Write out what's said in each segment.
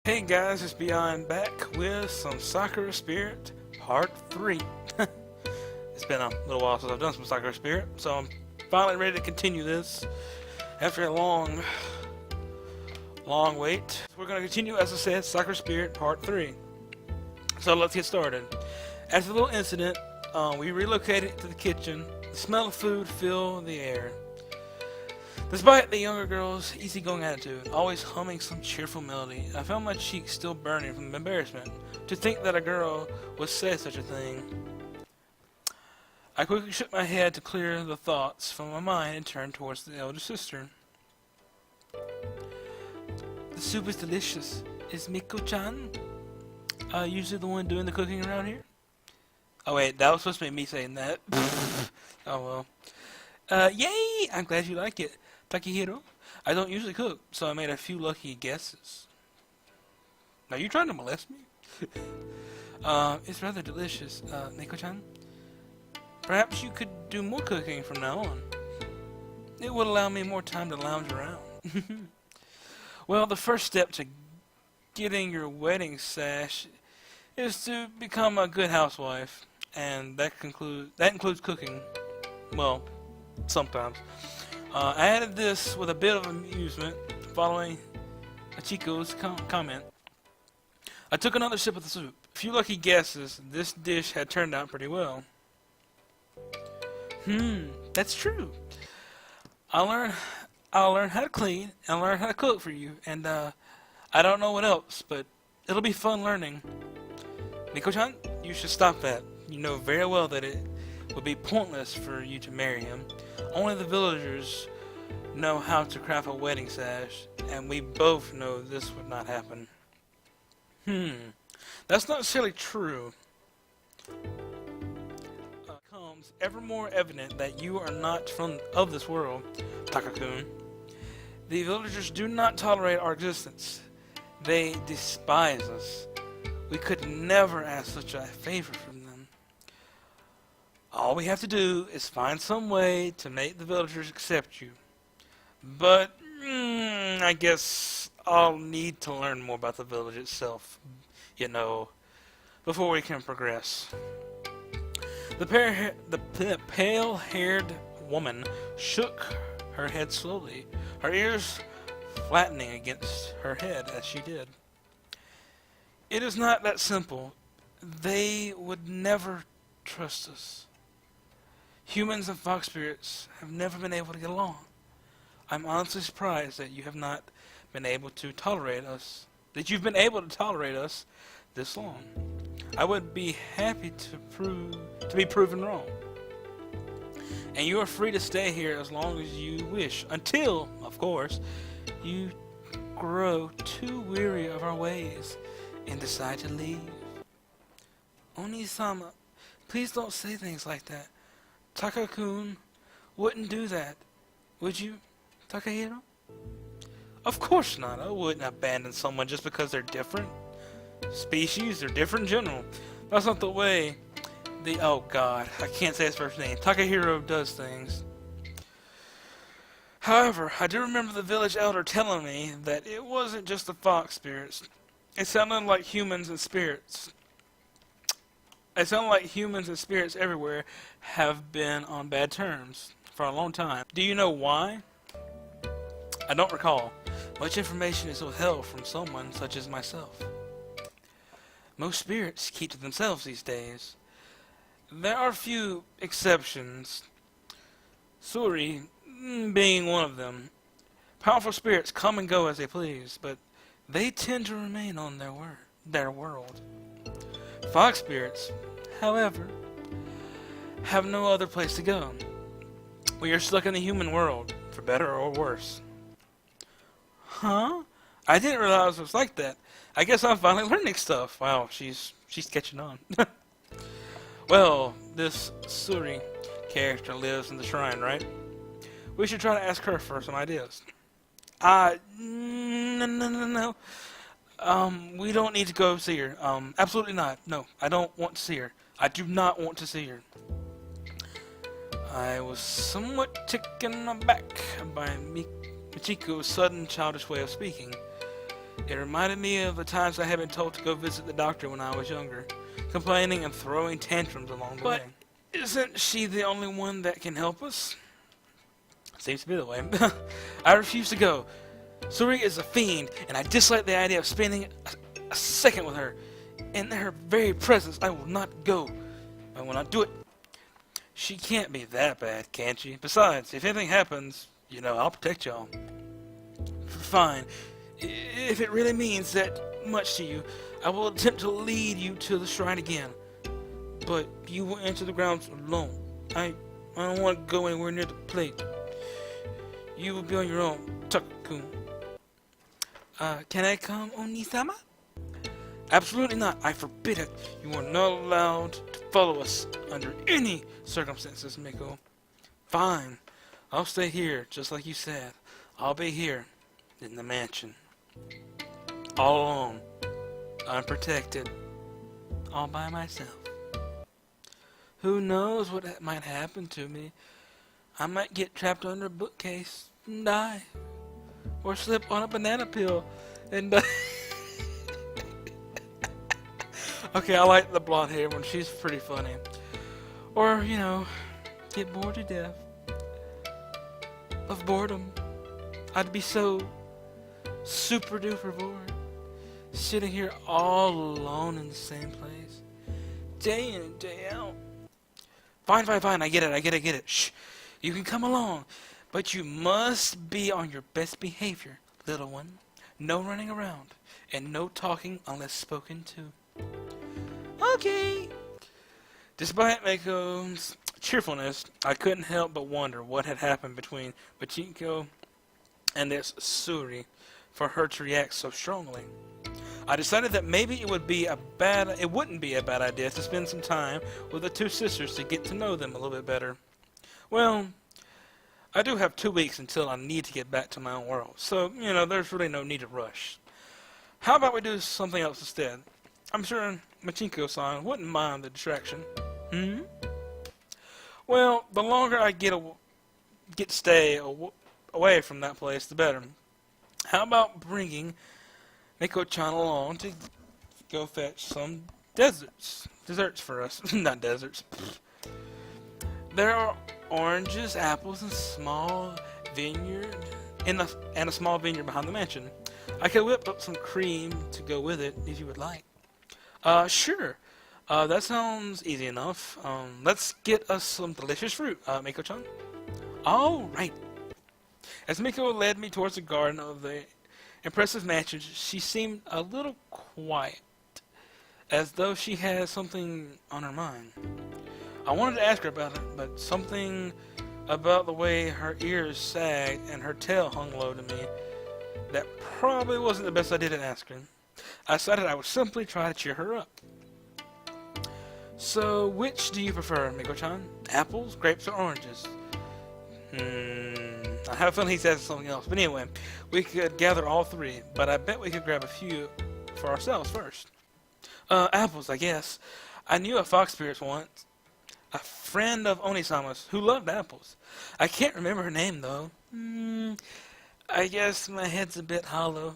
Hey guys, it's Beyond back with some Sakura Spirit Part 3. It's been a little while since I've done some Sakura Spirit, so I'm finally ready to continue this after a long wait. So we're going to continue, as I said, Sakura Spirit Part 3. So let's get started. After the little incident, we relocated to the kitchen. The smell of food filled the air. Despite the younger girl's easygoing attitude, always humming some cheerful melody, I found my cheeks still burning from embarrassment to think that a girl would say such a thing. I quickly shook my head to clear the thoughts from my mind and turned towards the elder sister. The soup is delicious. Is Miko-chan usually the one doing the cooking around here? Oh wait, that was supposed to be me saying that. Oh well. Yay! I'm glad you like it, Takehiro. I don't usually cook, so I made a few lucky guesses. Are you trying to molest me? It's rather delicious, Miko-chan. Perhaps you could do more cooking from now on. It would allow me more time to lounge around. Well, the first step to getting your wedding sash is to become a good housewife, and that includes cooking. Well, sometimes. I added this with a bit of amusement, following Achiko's comment. I took another sip of the soup. A few lucky guesses, this dish had turned out pretty well. That's true. I'll learn how to clean and learn how to cook for you, and I don't know what else, but it'll be fun learning. Miko-chan, you should stop that. You know very well that it would be pointless for you to marry him. Only the villagers know how to craft a wedding sash, and we both know this would not happen. That's not necessarily true. Becomes ever more evident that you are not of this world, Taka-kun. The villagers do not tolerate our existence. They despise us. We could never ask such a favor from them. All we have to do is find some way to make the villagers accept you. But, I guess I'll need to learn more about the village itself, you know, before we can progress. The pale-haired woman shook her head slowly, her ears flattening against her head as she did. It is not that simple. They would never trust us. Humans and fox spirits have never been able to get along. I'm honestly surprised that you have not been able to tolerate us, you've been able to tolerate us this long. I would be happy to be proven wrong. And you are free to stay here as long as you wish, until, of course, you grow too weary of our ways and decide to leave. Oni-sama, please don't say things like that. Taka-kun wouldn't do that. Would you, Takehiro? Of course not. I wouldn't abandon someone just because they're different. Species are different in general. That's not the way oh god, I can't say his first name. Takehiro does things. However, I do remember the village elder telling me that it wasn't just the fox spirits. It sounded like humans and spirits. It sounded like humans and spirits everywhere have been on bad terms for a long time. Do you know why? I don't recall. Much information is withheld from someone such as myself. Most spirits keep to themselves these days. There are few exceptions, Suri being one of them. Powerful spirits come and go as they please, but they tend to remain on their world. Fox spirits, however, have no other place to go. We are stuck in the human world, for better or worse. Huh? I didn't realize it was like that. I guess I'm finally learning stuff. Wow, she's catching on. Well, this Suri character lives in the shrine, right? We should try to ask her for some ideas. No. We don't need to go see her. Absolutely not. No, I don't want to see her. I do not want to see her. I was somewhat taken aback by Michiko's sudden childish way of speaking. It reminded me of the times I had been told to go visit the doctor when I was younger, complaining and throwing tantrums along the way. But isn't she the only one that can help us? Seems to be the way. I refuse to go. Suri is a fiend, and I dislike the idea of spending a second with her. In her very presence, I will not go. I will not do it. She can't be that bad, can she? Besides, if anything happens, you know, I'll protect y'all. Fine. If it really means that much to you, I will attempt to lead you to the shrine again. But you will enter the grounds alone. I don't want to go anywhere near the plate. You will be on your own, Takakun. Can I come, Oni-sama? Absolutely not. I forbid it. You are not allowed to follow us under any circumstances, Miko. Fine. I'll stay here, just like you said. I'll be here, in the mansion. All alone. Unprotected. All by myself. Who knows what might happen to me? I might get trapped under a bookcase and die. Or slip on a banana peel and die. Okay, I like the blonde hair one. She's pretty funny. Or, you know, get bored to death. Of boredom. I'd be so super duper bored. Sitting here all alone in the same place. Day in and day out. Fine. I get it. Shh. You can come along. But you must be on your best behavior, little one. No running around. And no talking unless spoken to. Okay. Despite Miko's cheerfulness, I couldn't help but wonder what had happened between Pachinko and this Suri for her to react so strongly. I decided that maybe it wouldn't be a bad idea to spend some time with the two sisters to get to know them a little bit better. Well, I do have 2 weeks until I need to get back to my own world, so, you know, there's really no need to rush. How about we do something else instead? I'm sure Machinko-san wouldn't mind the distraction. Well, the longer I stay away from that place, the better. How about bringing Miko-chan along to go fetch some desserts for us? Not deserts. There are oranges, apples, and small vineyard, and a small vineyard behind the mansion. I could whip up some cream to go with it if you would like. Sure. That sounds easy enough. Let's get us some delicious fruit, Miko-chan. All right. As Miko led me towards the garden of the impressive mansion, she seemed a little quiet, as though she had something on her mind. I wanted to ask her about it, but something about the way her ears sagged and her tail hung low to me, that probably wasn't the best idea to ask her. I decided I would simply try to cheer her up. So, which do you prefer, Miko-chan? Apples, grapes, or oranges? I have a feeling he says something else. But anyway, we could gather all three, but I bet we could grab a few for ourselves first. Apples, I guess. I knew a fox spirit once. A friend of Oni-sama's who loved apples. I can't remember her name, though. I guess my head's a bit hollow.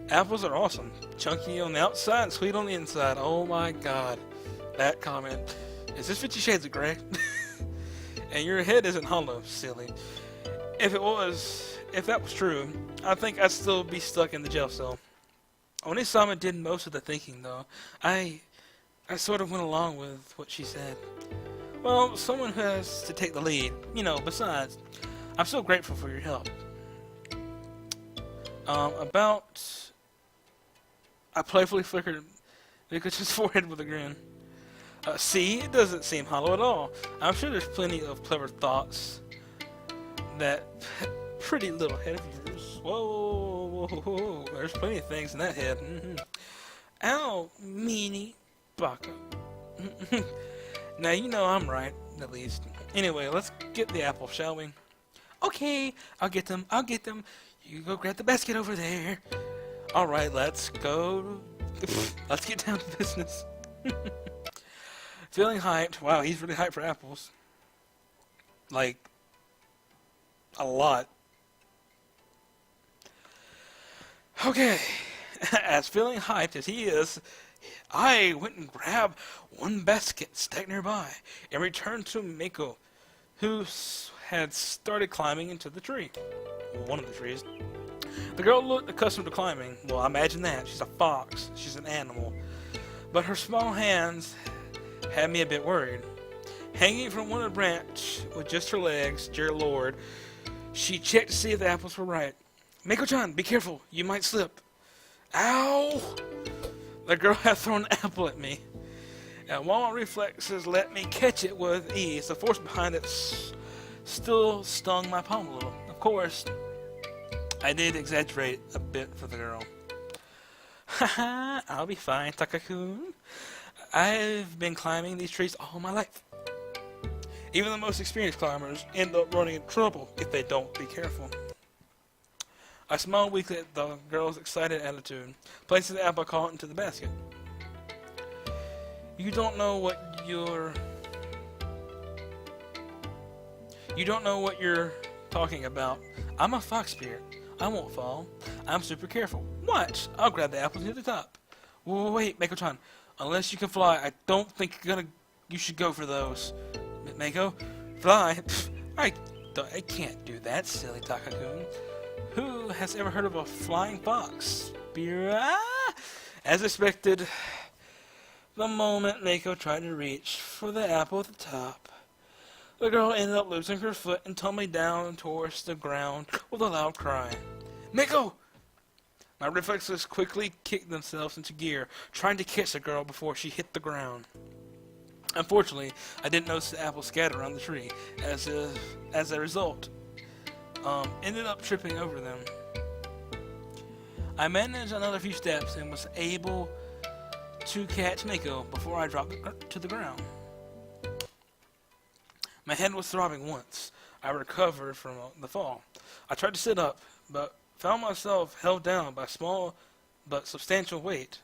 Apples are awesome. Chunky on the outside and sweet on the inside. Oh my god. That comment. Is this 50 Shades of Grey? And your head isn't hollow, silly. If that was true, I think I'd still be stuck in the jail cell. Oni-sama did most of the thinking, though. I sort of went along with what she said. Well, someone who has to take the lead. You know, besides, I'm so grateful for your help. I playfully flickered Miko's forehead with a grin. See, it doesn't seem hollow at all. I'm sure there's plenty of clever thoughts. That pretty little head of yours. Whoa. There's plenty of things in that head. Ow, meanie baka. Now, you know I'm right, at least. Anyway, let's get the apple, shall we? Okay, I'll get them. You go grab the basket over there. Alright, let's go. Let's get down to business. Feeling hyped. Wow, he's really hyped for apples. Like, a lot. Okay, as feeling hyped as he is, I went and grabbed one basket stacked nearby and returned to Mako, who had started climbing into the tree. One of the trees. The girl looked accustomed to climbing. Well, imagine that. She's a fox. She's an animal. But her small hands had me a bit worried. Hanging from one of the branch with just her legs, dear Lord, she checked to see if the apples were right. Mako-chan, be careful. You might slip. Ow! The girl had thrown an apple at me. And while my reflexes let me catch it with ease, the force behind it still stung my palm a little. Of course, I did exaggerate a bit for the girl. Haha, I'll be fine, Takakun. I've been climbing these trees all my life. Even the most experienced climbers end up running into trouble if they don't be careful. I smiled weakly at the girl's excited attitude, placing the apple cart into the basket. You don't know what you're talking about. I'm a fox spirit. I won't fall. I'm super careful. Watch. I'll grab the apples near the top. Wait, Mako-chan. Unless you can fly, I don't think you should go for those. Mako, fly? I can't do that, silly Takakun. Who has ever heard of a flying fox? As expected, the moment Mako tried to reach for the apple at the top, the girl ended up losing her foot and tumbling down towards the ground with a loud cry. Mako! My reflexes quickly kicked themselves into gear, trying to catch the girl before she hit the ground. Unfortunately, I didn't notice the apple scatter around the tree. As a result, ended up tripping over them. I managed another few steps and was able to catch Mako before I dropped to the ground. My head was throbbing once. I recovered from the fall. I tried to sit up, but found myself held down by small but substantial weight.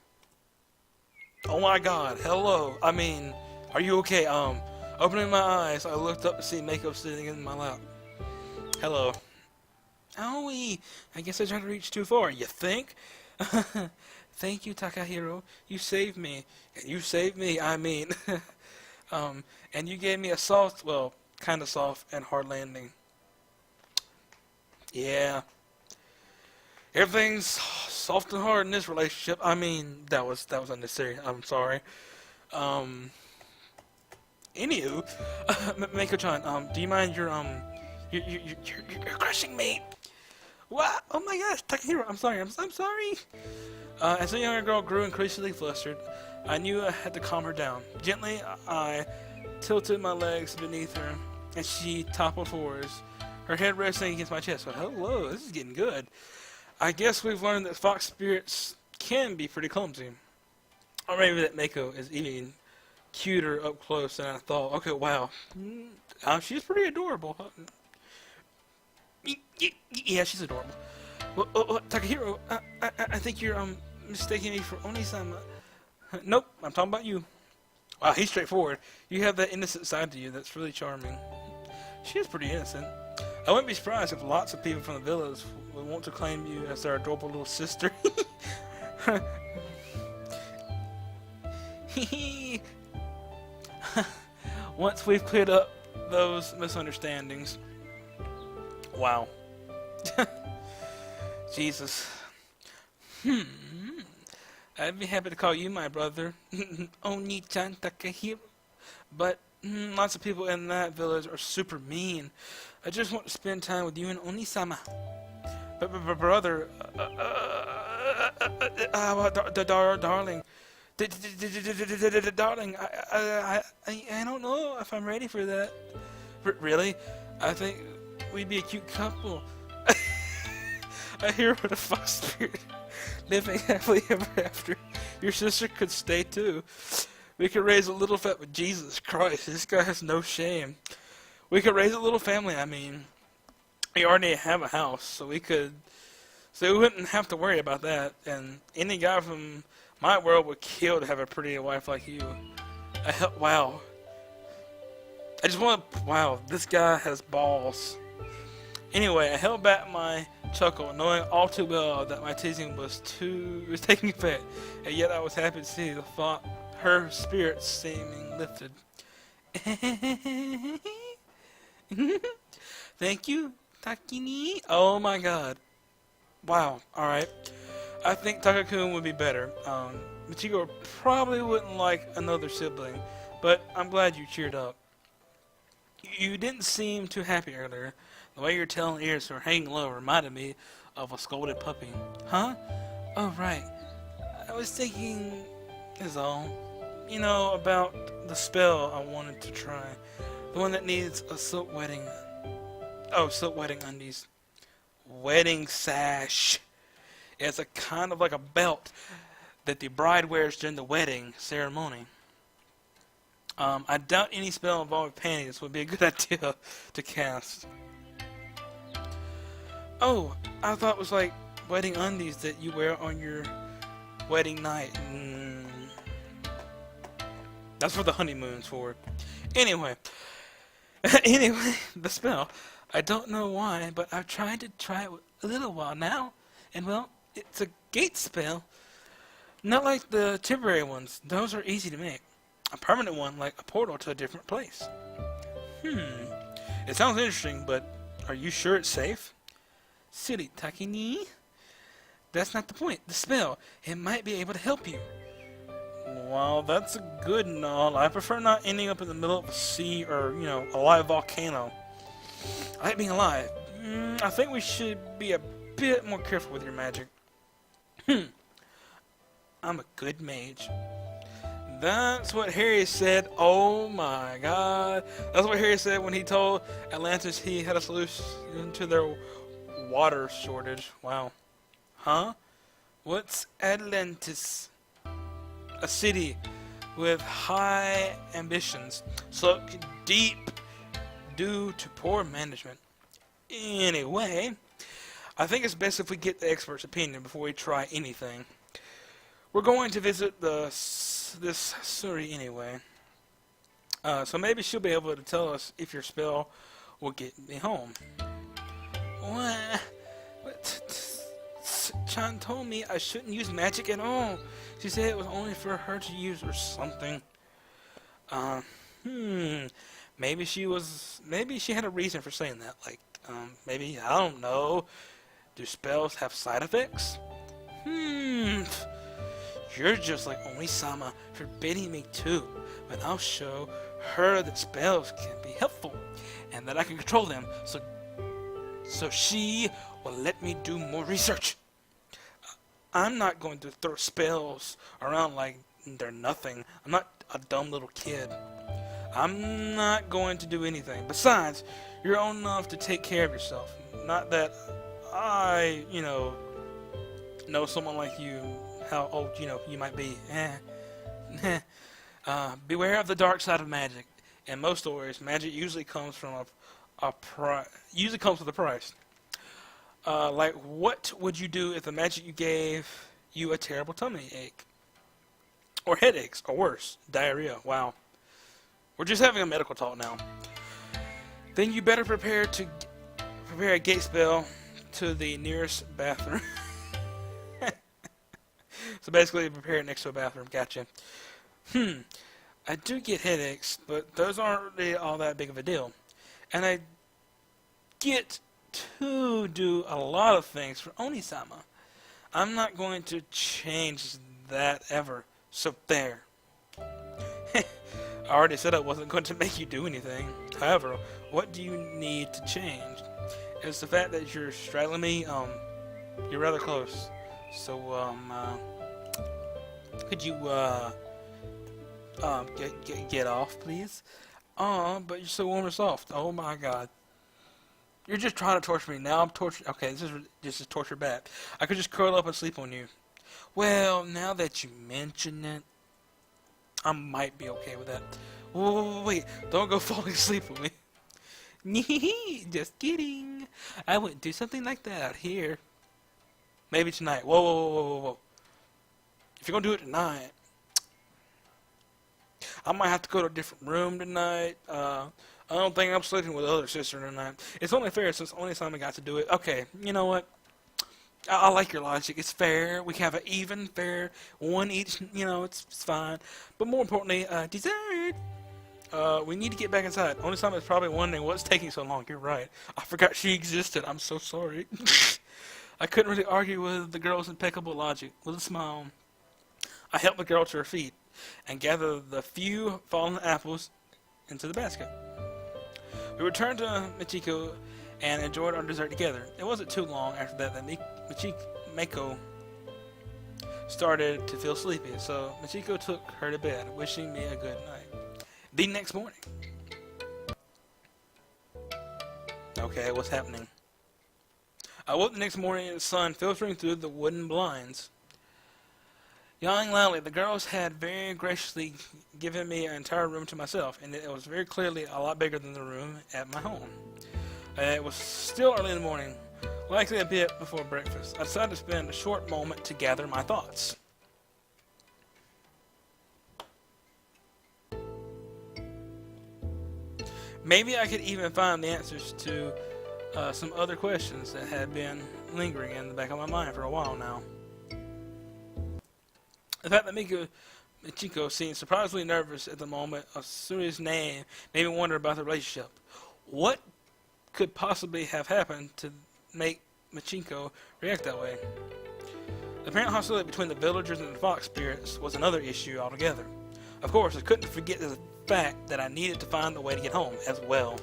Oh my god, hello. I mean, are you okay? Opening my eyes, I looked up to see Mako sitting in my lap. Hello. Owie, I guess I tried to reach too far, you think? Thank you, Takahiro. You saved me. You saved me, I mean. And you gave me a soft, well, kind of soft and hard landing. Yeah. Everything's soft and hard in this relationship. I mean, that was unnecessary. I'm sorry. Anywho, Mako-chan, do you mind you're crushing me? What? Oh my gosh, Takahiro, I'm sorry. I'm sorry. As the younger girl grew increasingly flustered, I knew I had to calm her down. Gently, I tilted my legs beneath her, and she toppled forwards, her head resting against my chest. Well, hello, this is getting good. I guess we've learned that fox spirits can be pretty clumsy. Or maybe that Mako is even cuter up close than I thought. Okay, wow. She's pretty adorable. Yeah, she's adorable. Well, Takahiro, I think you're mistaking me for Oni-sama. Nope, I'm talking about you. Wow, he's straightforward. You have that innocent side to you that's really charming. She is pretty innocent. I wouldn't be surprised if lots of people from the village would want to claim you as their adorable little sister. Once we've cleared up those misunderstandings. Wow. Jesus. I'd be happy to call you my brother, Oni-chan Takahiro. But lots of people in that village are super mean. I just want to spend time with you and Oni-sama. But brother, darling, darling, I don't know if I'm ready for that. Really? I think we'd be a cute couple. I hear what a fox spirit. Living happily ever after. Your sister could stay too. We could raise a little fat with Jesus Christ. This guy has no shame. We could raise a little family. I mean, we already have a house, so we wouldn't have to worry about that. And any guy from my world would kill to have a pretty wife like you. Wow. Wow, this guy has balls. Anyway, I held back my chuckle, knowing all too well that my teasing was taking effect, and yet I was happy to see the thought her spirit seeming lifted. Thank you, Takini. Oh my god. Wow. Alright. I think Takakun would be better. Michiko probably wouldn't like another sibling, but I'm glad you cheered up. You didn't seem too happy earlier. The way your tail and ears were hanging low reminded me of a scolded puppy. Huh? Oh, right. I was thinking, is all. You know, about the spell I wanted to try. The one that needs a silk wedding. Oh, silk wedding undies. Wedding sash. It's a kind of like a belt that the bride wears during the wedding ceremony. I doubt any spell involving panties would be a good idea to cast. Oh, I thought it was like wedding undies that you wear on your wedding night. That's what the honeymoon's for. Anyway, the spell. I don't know why, but I've tried to try it a little while now, and well, it's a gate spell. Not like the temporary ones. Those are easy to make. A permanent one, like a portal to a different place. It sounds interesting, but are you sure it's safe? Silly Takini. That's not the point. The spell. It might be able to help you. Well, that's good and all. I prefer not ending up in the middle of a sea or, you know, a live volcano. I like being alive. I think we should be a bit more careful with your magic. I'm a good mage. That's what Harry said. Oh my god. That's what Harry said when he told Atlantis he had a solution to their water shortage. Wow. Huh? What's Atlantis? A city with high ambitions, sunk deep due to poor management. Anyway, I think it's best if we get the expert's opinion before we try anything. We're going to visit this Suri anyway, so maybe she'll be able to tell us if your spell will get me home. What? Chan told me I shouldn't use magic at all. She said it was only for her to use or something. Maybe she had a reason for saying that. Like, maybe, I don't know. Do spells have side effects? You're just like Oni-sama, forbidding me too. But I'll show her that spells can be helpful, and that I can control them, so she will let me do more research. I'm not going to throw spells around like they're nothing. I'm not a dumb little kid. I'm not going to do anything. Besides, you're old enough to take care of yourself. Not that I, know someone like you, how old, you might be. Beware of the dark side of magic. In most stories, magic usually comes from with a price. Like, what would you do if the magic you gave you a terrible tummy ache? Or headaches, or worse, diarrhea. Wow. We're just having a medical talk now. Then you better prepare a gate spell to the nearest bathroom. So basically, prepare it next to a bathroom. Gotcha. I do get headaches, but those aren't really all that big of a deal. And I get to do a lot of things for Oni-sama. I'm not going to change that ever. So there. I already said I wasn't going to make you do anything. However, what do you need to change? It's the fact that you're straddling me. You're rather close. So, could you, get off, please? But you're so warm and soft. Oh my god. You're just trying to torture me. Now I'm tortured. Okay, this is torture back. I could just curl up and sleep on you. Well, now that you mention it, I might be okay with that. Wait, don't go falling asleep with me. Just kidding. I wouldn't do something like that out here. Maybe tonight. Whoa. If you're gonna do it tonight, I might have to go to a different room tonight. I don't think I'm sleeping with the other sister tonight. It's only fair since only Simon got to do it. Okay, you know what? I like your logic. It's fair. We have an even, fair, one each. You know, it's fine. But more importantly, dessert. We need to get back inside. Only time is probably wondering what's taking so long. You're right. I forgot she existed. I'm so sorry. I couldn't really argue with the girl's impeccable logic. With a smile, I helped the girl to her feet and gathered the few fallen apples into the basket. We returned to Michiko and enjoyed our dessert together. It wasn't too long after that Mako started to feel sleepy, so Michiko took her to bed, wishing me a good night. The next morning. Okay, what's happening? I woke the next morning in the sun filtering through the wooden blinds. Yawning loudly, the girls had very graciously given me an entire room to myself, and it was very clearly a lot bigger than the room at my home. It was still early in the morning, likely a bit before breakfast. I decided to spend a short moment to gather my thoughts. Maybe I could even find the answers to some other questions that had been lingering in the back of my mind for a while now. The fact that Michiko seemed surprisingly nervous at the moment of Suri's name made me wonder about the relationship. What could possibly have happened to make Michiko react that way? The apparent hostility between the villagers and the fox spirits was another issue altogether. Of course, I couldn't forget the fact that I needed to find a way to get home as well.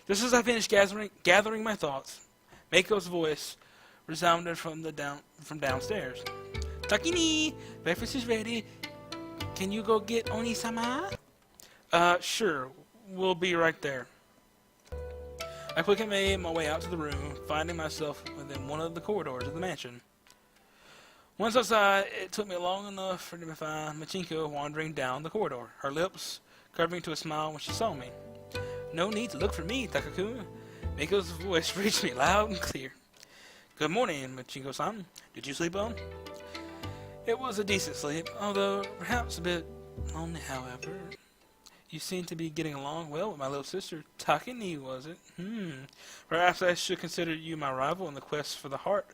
Just as I finished gathering my thoughts, Mako's voice resounded from downstairs. Takini, breakfast is ready. Can you go get Oni-sama? Sure. We'll be right there. I quickly made my way out to the room, finding myself within one of the corridors of the mansion. Once outside, it took me long enough for me to find Michiko wandering down the corridor, her lips curving to a smile when she saw me. No need to look for me, Takaku. Mako's voice reached me loud and clear. Good morning, Michiko-san. Did you sleep well? It was a decent sleep, although perhaps a bit lonely, however. You seem to be getting along well with my little sister. Takini, was it? Perhaps I should consider you my rival in the quest for the heart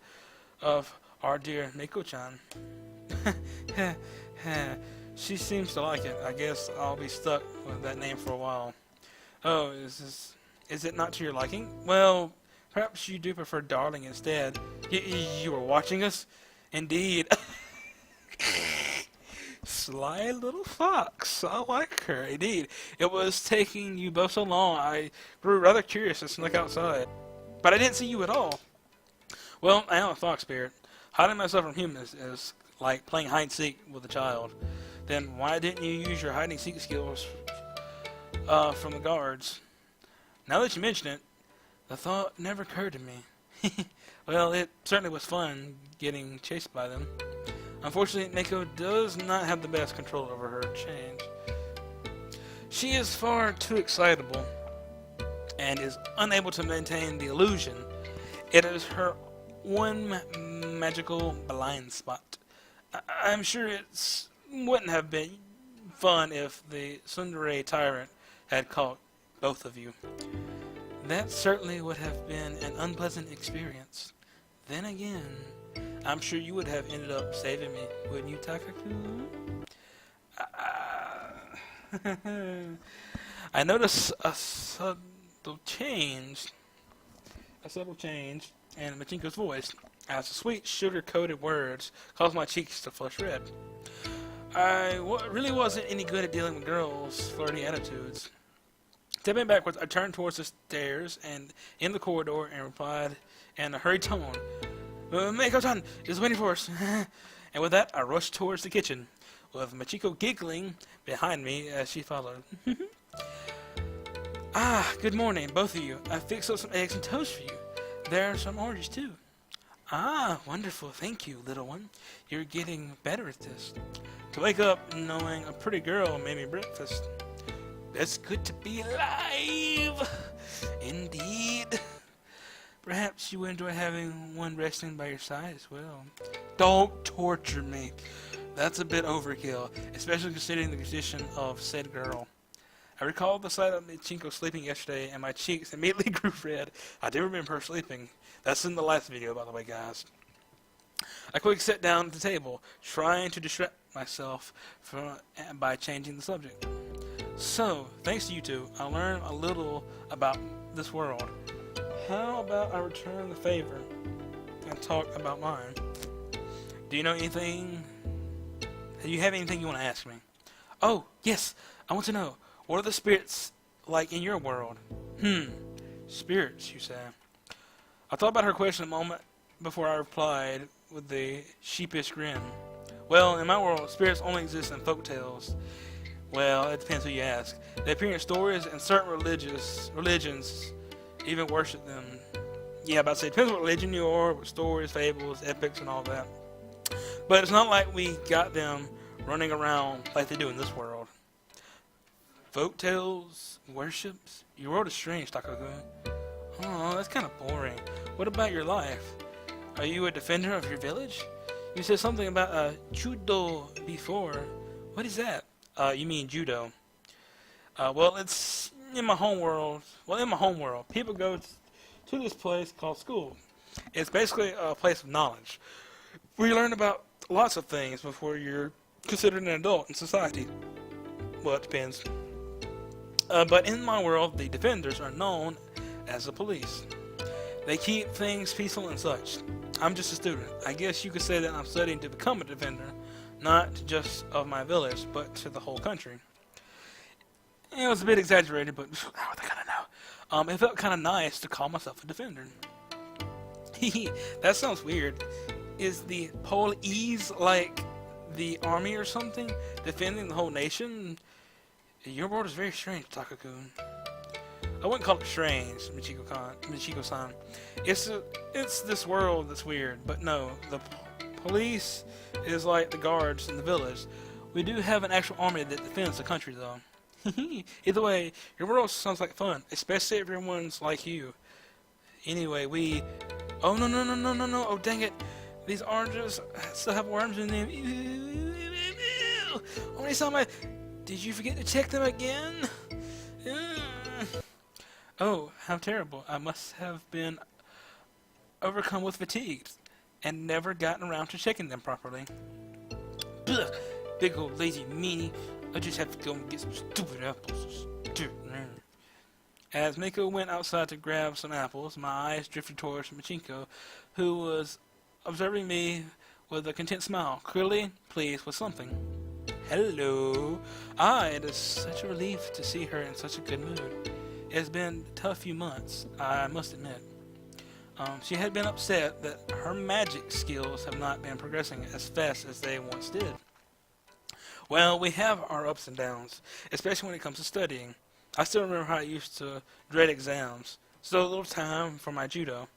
of our dear Mako-chan. She seems to like it. I guess I'll be stuck with that name for a while. Oh, is it not to your liking? Well, perhaps you do prefer Darling instead. You were watching us? Indeed. Sly little fox. I like her, indeed. It was taking you both so long, I grew rather curious and snuck outside. But I didn't see you at all. Well, I am a fox spirit. Hiding myself from humans is like playing hide-and-seek with a child. Then why didn't you use your hide-and-seek skills from the guards? Now that you mention it, the thought never occurred to me. Well, it certainly was fun getting chased by them. Unfortunately, Mako does not have the best control over her change. She is far too excitable and is unable to maintain the illusion. It is her one magical blind spot. I'm sure it wouldn't have been fun if the tsundere tyrant had caught both of you. That certainly would have been an unpleasant experience. Then again, I'm sure you would have ended up saving me, wouldn't you, Takaku? I noticed a subtle change in Michiko's voice as the sweet, sugar-coated words caused my cheeks to flush red. I really wasn't any good at dealing with girls' flirty attitudes. Stepping backwards, I turned towards the stairs and in the corridor and replied in a hurried tone, Mako-chan is waiting for us. And with that, I rushed towards the kitchen, with Michiko giggling behind me as she followed. Ah, good morning, both of you. I fixed up some eggs and toast for you. There are some oranges, too. Ah, wonderful. Thank you, little one. You're getting better at this. To wake up knowing a pretty girl made me breakfast. It's good to be alive. Indeed. Perhaps you would enjoy having one resting by your side as well. Don't torture me. That's a bit overkill, especially considering the condition of said girl. I recalled the sight of Michiko sleeping yesterday, and my cheeks immediately grew red. I do remember her sleeping. That's in the last video, by the way, guys. I quickly sat down at the table, trying to distract myself by changing the subject. So, thanks to you two, I learned a little about this world. How about I return the favor and talk about mine? Do you know anything? Do you have anything you want to ask me? Oh, yes, I want to know. What are the spirits like in your world? Spirits, you say. I thought about her question a moment before I replied with the sheepish grin. Well, in my world, spirits only exist in folk tales. Well, it depends who you ask. They appear in stories, and certain religions even worship them. Yeah, about to say, it depends what religion you are, with stories, fables, epics, and all that. But it's not like we got them running around like they do in this world. Folk tales, worships? Your world is strange, Takaku. Oh, that's kind of boring. What about your life? Are you a defender of your village? You said something about judo before. What is that? You mean judo. Well, it's in my home world. Well, in my home world, people go to this place called school. It's basically a place of knowledge, where you learn about lots of things before you're considered an adult in society. Well, it depends. But in my world, the defenders are known as the police. They keep things peaceful and such. I'm just a student. I guess you could say that I'm studying to become a defender, not just of my village, but to the whole country. It was a bit exaggerated, but how would they kind of know? It felt kind of nice to call myself a defender. That sounds weird. Is the police like the army or something, defending the whole nation? Your world is very strange, Takaku. I wouldn't call it strange, Michiko-san. It's this world that's weird, but no, the police is like the guards in the village. We do have an actual army that defends the country, though. Either way, your world sounds like fun, especially if everyone's like you. Anyway, Oh, no, oh, dang it. These oranges still have worms in them. Did you forget to check them again? Oh, how terrible. I must have been overcome with fatigue and never gotten around to checking them properly. Ugh, big old lazy meanie. I just have to go and get some stupid apples. As Miko went outside to grab some apples, my eyes drifted towards Machiko, who was observing me with a content smile, clearly pleased with something. Hello. It is such a relief to see her in such a good mood. It has been a tough few months, I must admit. She had been upset that her magic skills have not been progressing as fast as they once did. Well, we have our ups and downs, especially when it comes to studying. I still remember how I used to dread exams. So a little time for my judo.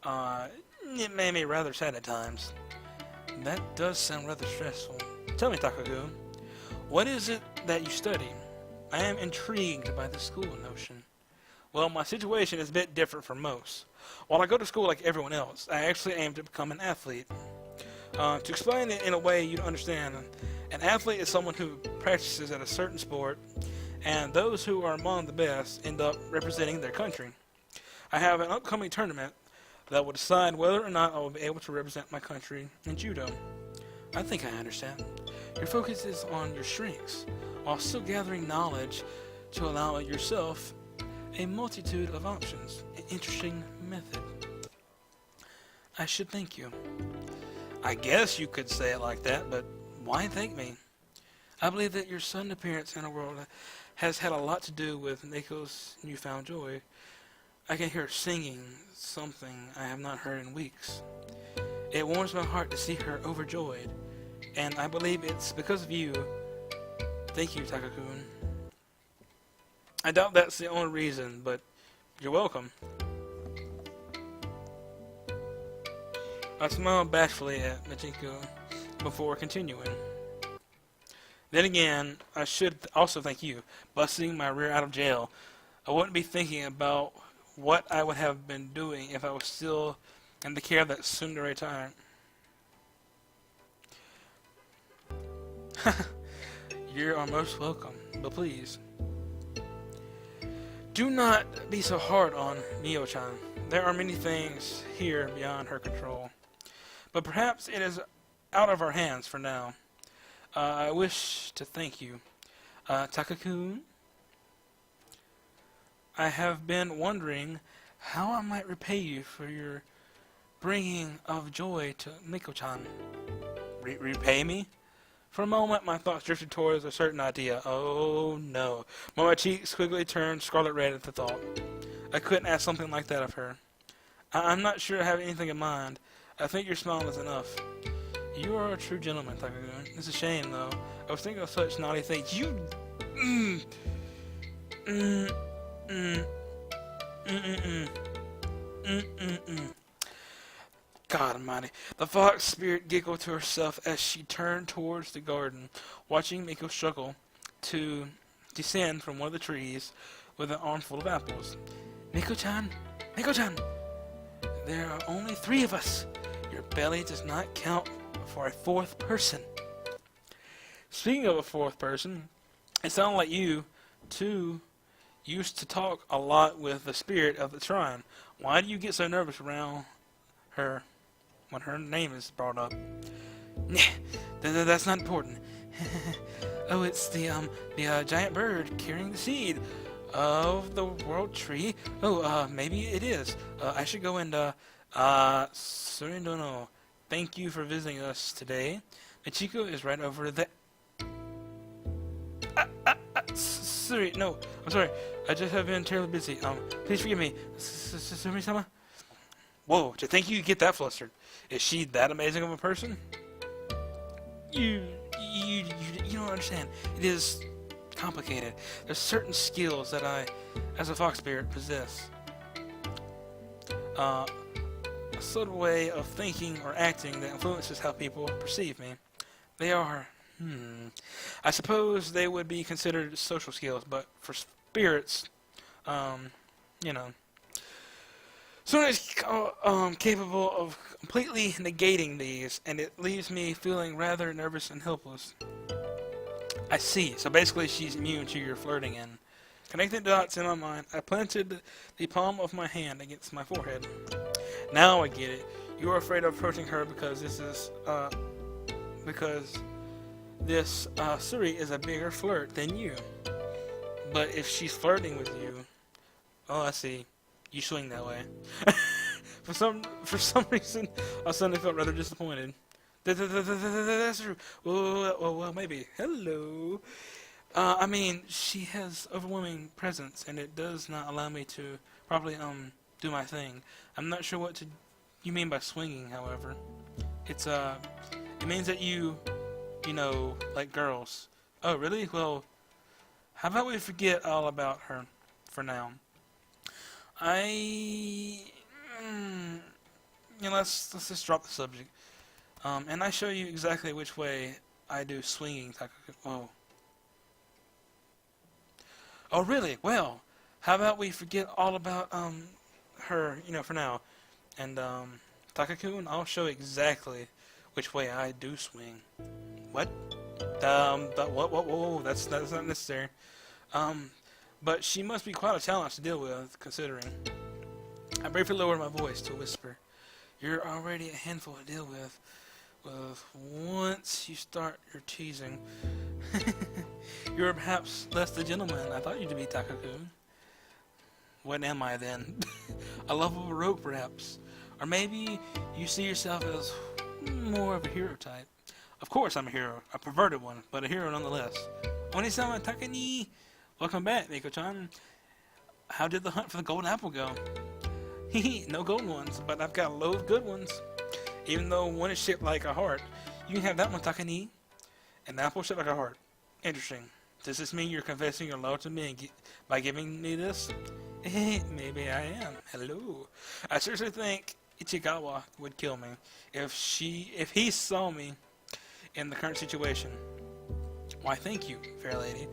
It made me rather sad at times. That does sound rather stressful. Tell me, Takagu, what is it that you study? I am intrigued by the school notion. Well, my situation is a bit different from most. While I go to school like everyone else, I actually aim to become an athlete. To explain it in a way you'd understand, an athlete is someone who practices at a certain sport, and those who are among the best end up representing their country. I have an upcoming tournament that will decide whether or not I will be able to represent my country in judo. I think I understand. Your focus is on your strengths, while still gathering knowledge to allow yourself a multitude of options. An interesting method. I should thank you. I guess you could say it like that, but why thank me? I believe that your sudden appearance in the world has had a lot to do with Neko's newfound joy. I can hear her singing something I have not heard in weeks. It warms my heart to see her overjoyed, and I believe it's because of you. Thank you, Takakun. I doubt that's the only reason, but you're welcome. I smiled bashfully at Machiko before continuing. Then again, I should also thank you, busting my rear out of jail. I wouldn't be thinking about what I would have been doing if I was still in the care of that tsundere tyrant. You are most welcome, but please, do not be so hard on Mio-chan. There are many things here beyond her control. But perhaps it is out of our hands for now. I wish to thank you. Takakun, I have been wondering how I might repay you for your bringing of joy to Miko-chan. Repay me? For a moment, my thoughts drifted towards a certain idea. Oh no. My cheeks quickly turned scarlet red at the thought. I couldn't ask something like that of her. I'm not sure I have anything in mind. I think your smile is enough. You are a true gentleman, Takakun. It's a shame, though. I was thinking of such naughty things. You... God almighty. The fox spirit giggled to herself as she turned towards the garden, watching Miko struggle to descend from one of the trees with an armful of apples. Miko-chan! Miko-chan! There are only 3 of us. Your belly does not count for a 4th person. Speaking of a 4th person, it sounded like you, too, used to talk a lot with the spirit of the shrine. Why do you get so nervous around her when her name is brought up? Nah, that's not important. Oh, it's the giant bird carrying the seed of the world tree. Oh, maybe it is. I should go and, Surindono, thank you for visiting us today. Michiko is right over there. Sorry, no, I'm sorry. I just have been terribly busy. Please forgive me. Suri-sama? Whoa, to think you get that flustered. Is she that amazing of a person? You don't understand. It is complicated. There's certain skills that I, as a fox spirit, possess. A sort of way of thinking or acting that influences how people perceive me. They are, I suppose they would be considered social skills, but for spirits, you know, someone is capable of completely negating these, and it leaves me feeling rather nervous and helpless. I see. So basically she's immune to your flirting, and connecting the dots in my mind, I planted the palm of my hand against my forehead. Now I get it. You are afraid of approaching her because this Suri is a bigger flirt than you. But if she's flirting with you, oh, I see. You swing that way. For some reason, I suddenly felt rather disappointed. That's true. Well, maybe. Hello. I mean, she has overwhelming presence, and it does not allow me to properly do my thing. I'm not sure what you mean by swinging. However, it means that you know, like girls. Oh, really? Well, how about we forget all about her for now? Let's just drop the subject. And I show you exactly which way I do swinging. Oh. Oh, really? Well, how about we forget all about her, for now. And Takakun, I'll show exactly which way I do swing. What? Whoa, that's not necessary. But she must be quite a challenge to deal with, considering. I briefly lowered my voice to a whisper. You're already a handful to deal with. Once you start your teasing. You're perhaps less the gentleman I thought you to be, Takakun. What am I then? A lovable rogue, perhaps? Or maybe you see yourself as more of a hero type. Of course I'm a hero, a perverted one, but a hero nonetheless. Oni-sama Takani! Welcome back, Miko-chan. How did the hunt for the golden apple go? Hehe, no golden ones, but I've got a load of good ones. Even though one is shaped like a heart. You can have that one, Takani. An apple shaped like a heart. Interesting. Does this mean you're confessing your love to me by giving me this? Maybe I am. Hello. I seriously think Ichigawa would kill me if he saw me in the current situation. Why, thank you, fair lady.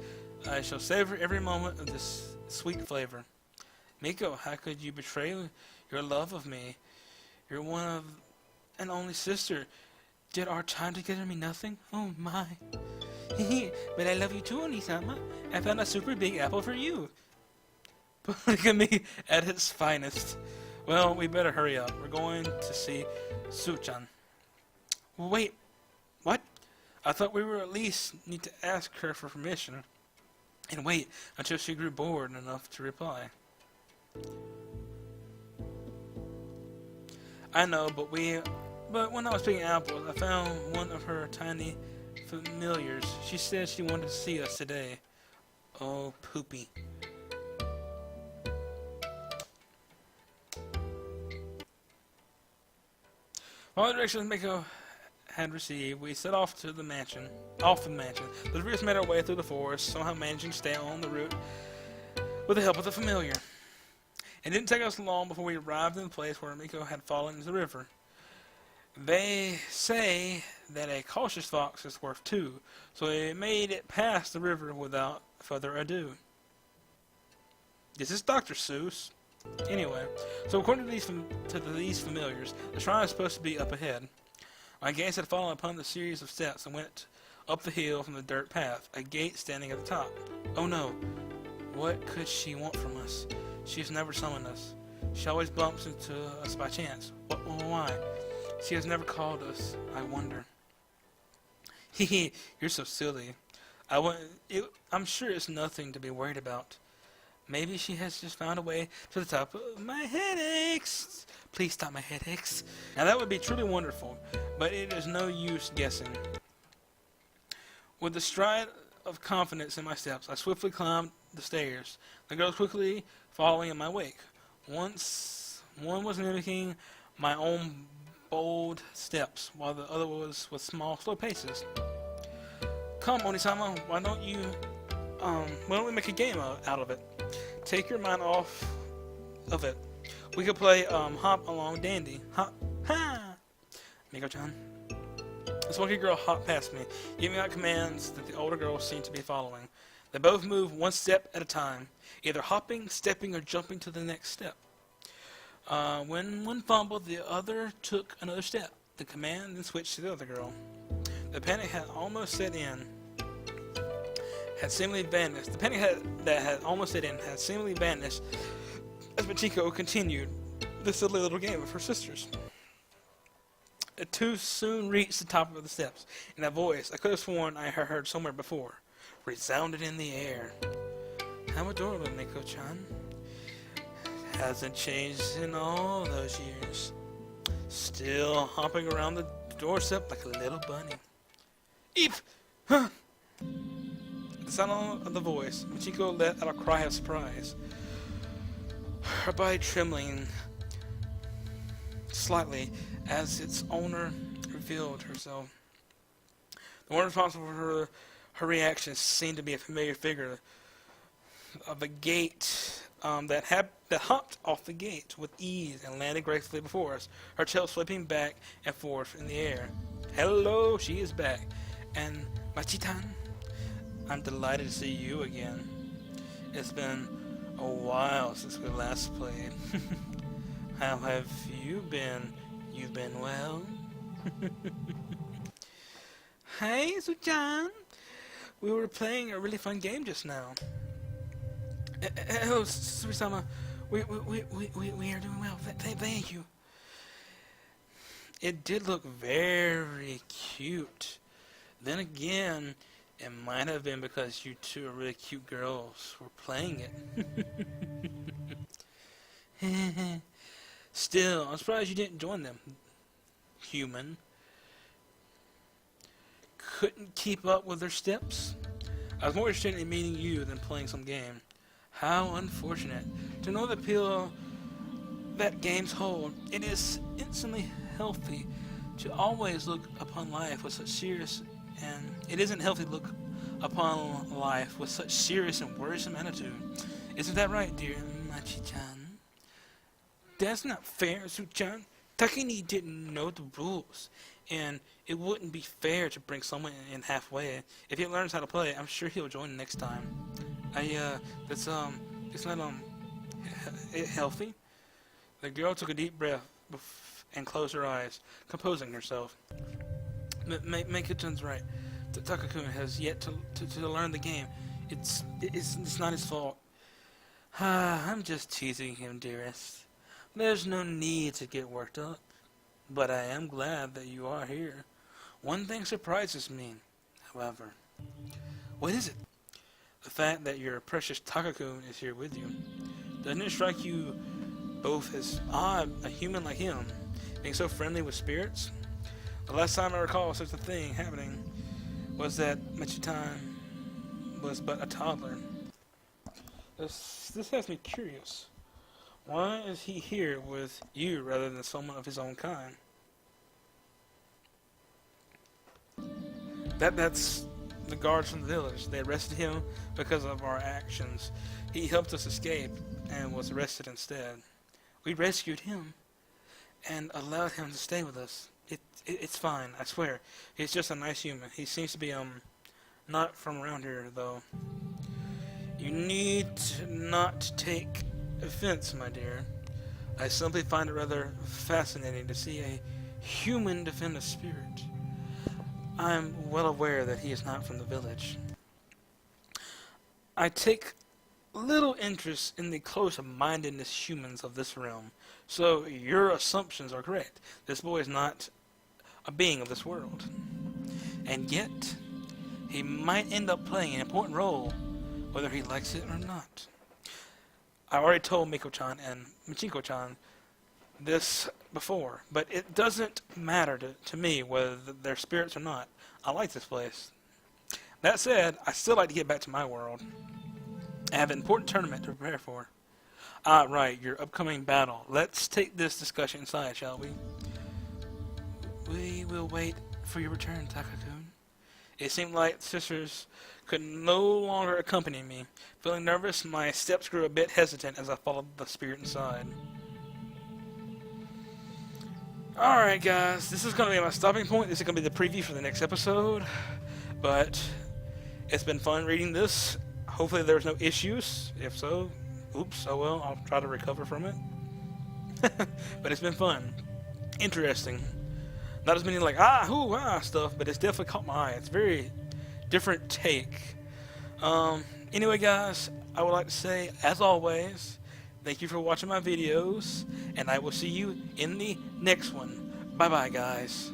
I shall savor every moment of this sweet flavor. Miko, how could you betray your love of me? You're one of an only sister. Did our time together mean nothing? Oh my. But I love you too, Oni-sama. I found a super big apple for you. Polygamy at its finest. Well, we better hurry up. We're going to see Su-chan. Wait, what? I thought we would at least need to ask her for permission and wait until she grew bored enough to reply. I know, but when I was picking apples, I found one of her tiny familiars. She said she wanted to see us today. Oh, poopy. All the directions Mako had received, we set off to the mansion. The three of us made our way through the forest, somehow managing to stay on the route with the help of the familiar. It didn't take us long before we arrived in the place where Miko had fallen into the river. They say that a cautious fox is worth two, so we made it past the river without further ado. This is Dr. Seuss. Anyway, so according to these familiars, the shrine is supposed to be up ahead. My gaze had fallen upon the series of steps and went up the hill from the dirt path, a gate standing at the top. Oh no, what could she want from us? She has never summoned us. She always bumps into us by chance. Why? She has never called us, I wonder. Hehe, you're so silly. I'm sure it's nothing to be worried about. Maybe she has just found a way to the top of my headaches. Please stop my headaches. Now that would be truly wonderful, but it is no use guessing. With the stride of confidence in my steps, I swiftly climbed the stairs, the girls quickly following in my wake. Once one was mimicking my own bold steps, while the other was with small, slow paces. Come, Onisama, why don't we make a game out of it? Take your mind off of it. We could play Hop Along Dandy. Hop, ha! Miko-chan. The spunky girl hopped past me, giving out commands that the older girl seemed to be following. They both moved one step at a time, either hopping, stepping, or jumping to the next step. When one fumbled, the other took another step. The command then switched to the other girl. The panic had almost set in. Had seemingly vanished. The panic that had almost set in had seemingly vanished as Machiko continued the silly little game of her sisters. The two soon reached the top of the steps, and a voice I could have sworn I had heard somewhere before resounded in the air. How adorable, Miko-chan. Hasn't changed in all those years. Still hopping around the doorstep like a little bunny. Eep! Huh! At the sound of the voice, Machiko let out a cry of surprise, her body trembling slightly as its owner revealed herself. The one responsible for her reaction seemed to be a familiar figure of a gate that hopped off the gate with ease and landed gracefully before us, her tail sweeping back and forth in the air. Hello, she is back. And Machitan, I'm delighted to see you again. It's been a while since we last played. How have you been? You've been well? Hey, Suchan. We were playing a really fun game just now. Oh, Surisama, we are doing well. Thank you. It did look very cute. Then again, it might have been because you two are really cute girls were playing it. Still, I'm surprised you didn't join them. Human. Couldn't keep up with their steps? I was more interested in meeting you than playing some game. How unfortunate. To know the appeal that games hold, it is instantly healthy to always look upon life with such serious and it isn't healthy to look upon life with such serious and worrisome attitude. Isn't that right, dear Machi-chan? That's not fair, Su-chan. Takini didn't know the rules, and it wouldn't be fair to bring someone in halfway. If he learns how to play, I'm sure he'll join next time. It's not, healthy. The girl took a deep breath and closed her eyes, composing herself. Make-chan's right. Takakun has yet to learn the game. It's not his fault. I'm just teasing him, dearest. There's no need to get worked up. But I am glad that you are here. One thing surprises me, however. What is it? The fact that your precious Takakun is here with you. Doesn't it strike you both as odd, a human like him, being so friendly with spirits? The last time I recall such a thing happening was that Michitan was but a toddler. This has me curious. Why is he here with you rather than someone of his own kind? That's the guards from the village. They arrested him because of our actions. He helped us escape and was arrested instead. We rescued him and allowed him to stay with us. It's fine, I swear. He's just a nice human. He seems to be not from around here though. You need not to take offense, my dear. I simply find it rather fascinating to see a human defend a spirit. I'm well aware that he is not from the village. I take little interest in the close-mindedness humans of this realm, so your assumptions are correct. This boy is not a being of this world. And yet, he might end up playing an important role, whether he likes it or not. I already told Miko-chan and Michiko-chan this before, but it doesn't matter to me whether they're spirits or not. I like this place. That said, I still like to get back to my world. I have an important tournament to prepare for. Ah, right, your upcoming battle. Let's take this discussion inside, shall we? We will wait for your return, Takakun. It seemed like the sisters could no longer accompany me. Feeling nervous, my steps grew a bit hesitant as I followed the spirit inside. Alright guys, this is going to be my stopping point. This is going to be the preview for the next episode. But it's been fun reading this. Hopefully there's no issues. If so, oops, oh well, I'll try to recover from it. But it's been fun. Interesting. Not as many like, stuff, but it's definitely caught my eye. It's a very different take. Anyway guys, I would like to say, as always, thank you for watching my videos, and I will see you in the next one. Bye bye guys.